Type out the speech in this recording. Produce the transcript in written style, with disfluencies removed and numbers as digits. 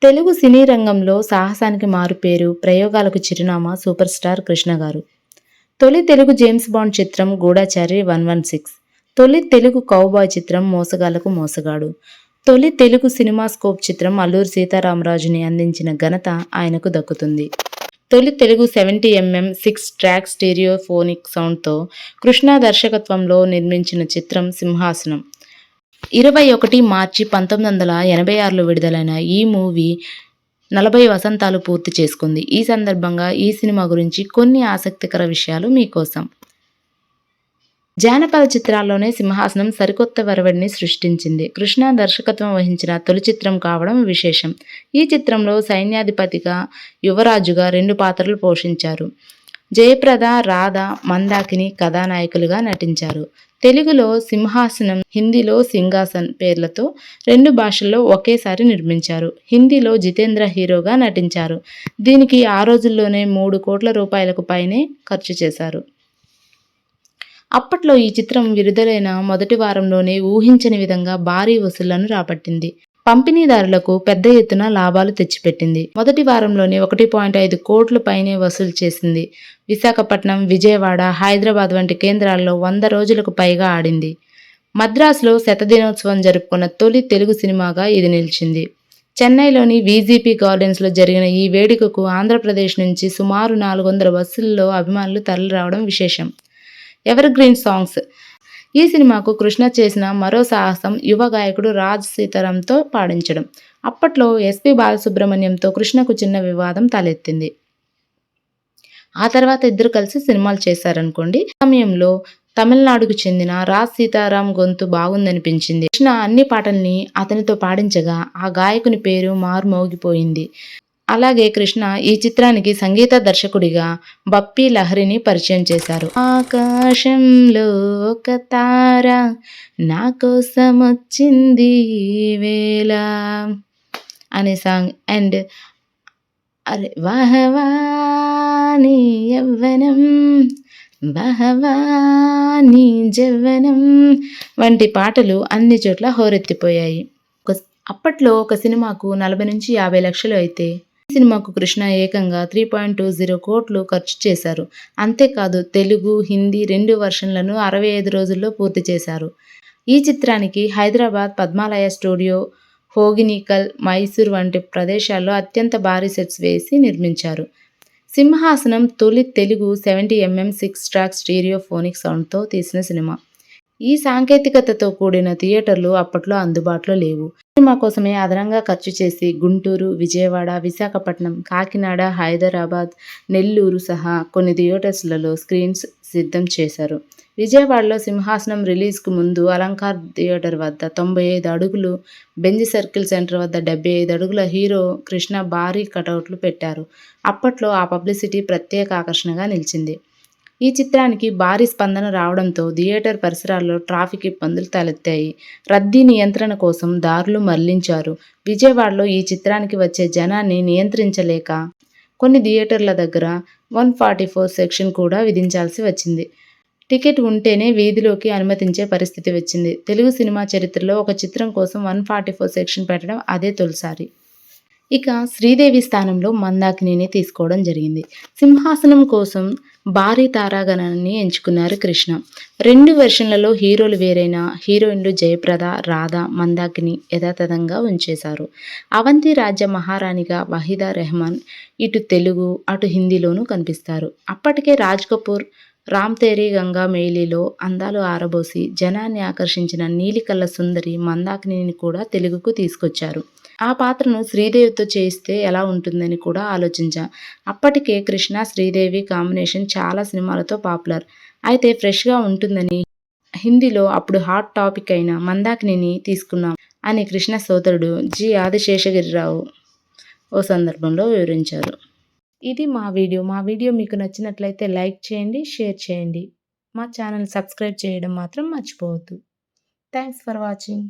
తెలుగు సినీ రంగంలో సాహసానికి మారుపేరు, ప్రయోగాలకు చిరునామా సూపర్ స్టార్ కృష్ణ గారు. తొలి తెలుగు జేమ్స్ బాండ్ చిత్రం గూఢచారి 116, తొలి తెలుగు కౌబాయ్ చిత్రం మోసగాళ్లకు మోసగాడు, తొలి తెలుగు సినిమాస్కోప్ చిత్రం అల్లూరి సీతారామరాజుని అందించిన ఘనత ఆయనకు దక్కుతుంది. తొలి తెలుగు 70mm 6 ట్రాక్ స్టీరియోఫోనిక్ సౌండ్తో కృష్ణ దర్శకత్వంలో నిర్మించిన చిత్రం సింహాసనం. 21 మార్చి 1986లో విడుదలైన ఈ మూవీ 40 వసంతాలు పూర్తి చేసుకుంది. ఈ సందర్భంగా ఈ సినిమా గురించి కొన్ని ఆసక్తికర విషయాలు మీకోసం. జానపద చిత్రాల్లోనే సింహాసనం సరికొత్త వరవడిని సృష్టించింది. కృష్ణ దర్శకత్వం వహించిన తొలి చిత్రం కావడం విశేషం. ఈ చిత్రంలో సైన్యాధిపతిగా, యువరాజుగా 2 పాత్రలు పోషించారు. జయప్రద, రాధ, మందాకిని కథానాయకులుగా నటించారు. తెలుగులో సింహాసనం, హిందీలో సింగాసన్ పేర్లతో 2 భాషల్లో ఒకేసారి నిర్మించారు. హిందీలో జితేంద్ర హీరోగా నటించారు. దీనికి ఆ రోజుల్లోనే 3 కోట్ల రూపాయలకు పైనే ఖర్చు చేశారు. అప్పట్లో ఈ చిత్రం విడుదలైన మొదటి వారంలోనే ఊహించని విధంగా భారీ వసూళ్లను రాబట్టింది. పంపిణీదారులకు పెద్ద ఎత్తున లాభాలు తెచ్చిపెట్టింది. మొదటి వారంలోనే 1.5 కోట్ల పైనే వసూలు చేసింది. విశాఖపట్నం, విజయవాడ, హైదరాబాద్ వంటి కేంద్రాల్లో 100 రోజులకు పైగా ఆడింది. మద్రాసులో శతదినోత్సవం జరుపుకున్న తొలి తెలుగు సినిమాగా ఇది నిలిచింది. చెన్నైలోని వీజీపీ గార్డెన్స్లో జరిగిన ఈ వేడుకకు ఆంధ్రప్రదేశ్ నుంచి సుమారు 400 బస్సుల్లో అభిమానులు తరలిరావడం విశేషం. Ever green songs. ఈ సినిమాకు కృష్ణ చేసిన మరో సాహసం యువ గాయకుడు రాజ్ సీతారాంతో పాడించడం. అప్పట్లో ఎస్పి బాలసుబ్రహ్మణ్యంతో కృష్ణకు చిన్న వివాదం తలెత్తింది. ఆ తర్వాత ఇద్దరు కలిసి సినిమాలు చేశారనుకోండి. ఈ సమయంలో తమిళనాడుకు చెందిన రాజ్ సీతారాం గొంతు బాగుందనిపించింది. కృష్ణ అన్ని పాటల్ని అతనితో పాడించగా ఆ గాయకుని పేరు మార్మోగిపోయింది. అలాగే కృష్ణ ఈ చిత్రానికి సంగీత దర్శకుడిగా బప్పీ లహరిని పరిచయం చేశారు. ఆకాశంలో ఒక తార నా కోసం వచ్చింది వేళ అనే సాంగ్ అండ్ వహవాని యవ్వనం వహవాని జవ్వనం వంటి పాటలు అన్ని చోట్ల హోరెత్తిపోయాయి. అప్పట్లో ఒక సినిమాకు 40-50 లక్షలు అయితే ఈ సినిమాకు కృష్ణ ఏకంగా 3.20 కోట్లు ఖర్చు చేశారు. అంతేకాదు తెలుగు, హిందీ 2 వర్షన్లను 65 రోజుల్లో పూర్తి చేశారు. ఈ చిత్రానికి హైదరాబాద్ పద్మాలయ స్టూడియో, హోగినికల్, మైసూర్ వంటి ప్రదేశాల్లో అత్యంత భారీ సెట్స్ వేసి నిర్మించారు. సింహాసనం తొలి తెలుగు 70mm 6 ట్రాక్ స్టీరియోఫోనిక్ సౌండ్తో తీసిన సినిమా. ఈ సాంకేతికతతో కూడిన థియేటర్లు అప్పట్లో అందుబాటులో లేవు. సినిమా కోసమే అదనంగా ఖర్చు చేసి గుంటూరు, విజయవాడ, విశాఖపట్నం, కాకినాడ, హైదరాబాద్, నెల్లూరు సహా కొన్ని థియేటర్స్లలో స్క్రీన్స్ సిద్ధం చేశారు. విజయవాడలో సింహాసనం రిలీజ్కు ముందు అలంకార్ థియేటర్ వద్ద 95 అడుగులు, బెంజ్ సర్కిల్ సెంటర్ వద్ద 75 అడుగుల హీరో కృష్ణ భారీ కటౌట్లు పెట్టారు. అప్పట్లో ఆ పబ్లిసిటీ ప్రత్యేక ఆకర్షణగా నిలిచింది. ఈ చిత్రానికి భారీ స్పందన రావడంతో థియేటర్ పరిసరాల్లో ట్రాఫిక్ ఇబ్బందులు తలెత్తాయి. రద్దీ నియంత్రణ కోసం దారులు మళ్లించారు. విజయవాడలో ఈ చిత్రానికి వచ్చే జనాన్ని నియంత్రించలేక కొన్ని థియేటర్ల దగ్గర 144 సెక్షన్ కూడా విధించాల్సి వచ్చింది. టికెట్ ఉంటేనే వీధిలోకి అనుమతించే పరిస్థితి వచ్చింది. తెలుగు సినిమా చరిత్రలో ఒక చిత్రం కోసం 144 సెక్షన్ పెట్టడం అదే తొలిసారి. ఇక శ్రీదేవి స్థానంలో మందాకినిని తీసుకోవడం జరిగింది. సింహాసనం కోసం భారీ తారాగణాన్ని ఎంచుకున్నారు కృష్ణ. 2 వెర్షన్లలో హీరోలు వేరైన హీరోయిన్లు జయప్రద, రాధ, మందాకిని యథాతథంగా ఉంచేశారు. అవంతి రాజ్య మహారాణిగా వహీదా రెహమాన్ ఇటు తెలుగు, అటు హిందీలోనూ కనిపిస్తారు. అప్పటికే రాజ్ కపూర్ రామ్ తేరీ గంగా మెయిలీలో అందాలు ఆరబోసి జనాన్ని ఆకర్షించిన నీలికల్ల సుందరి మందాకినిని కూడా తెలుగుకు తీసుకొచ్చారు. ఆ పాత్రను శ్రీదేవితో చేయిస్తే ఎలా ఉంటుందని కూడా ఆలోచించా. అప్పటికే కృష్ణ, శ్రీదేవి కాంబినేషన్ చాలా సినిమాలతో పాపులర్. అయితే ఫ్రెష్గా ఉంటుందని హిందీలో అప్పుడు హాట్ టాపిక్ అయిన మందాకినిని తీసుకున్నాం అని కృష్ణ సోదరుడు జి ఆదిశేషగిరిరావు ఓ సందర్భంలో వివరించారు. ఇది మా వీడియో మీకు నచ్చినట్లయితే లైక్ చేయండి, షేర్ చేయండి. మా ఛానల్ సబ్స్క్రైబ్ చేయడం మాత్రం మర్చిపోవద్దు. Thanks for watching.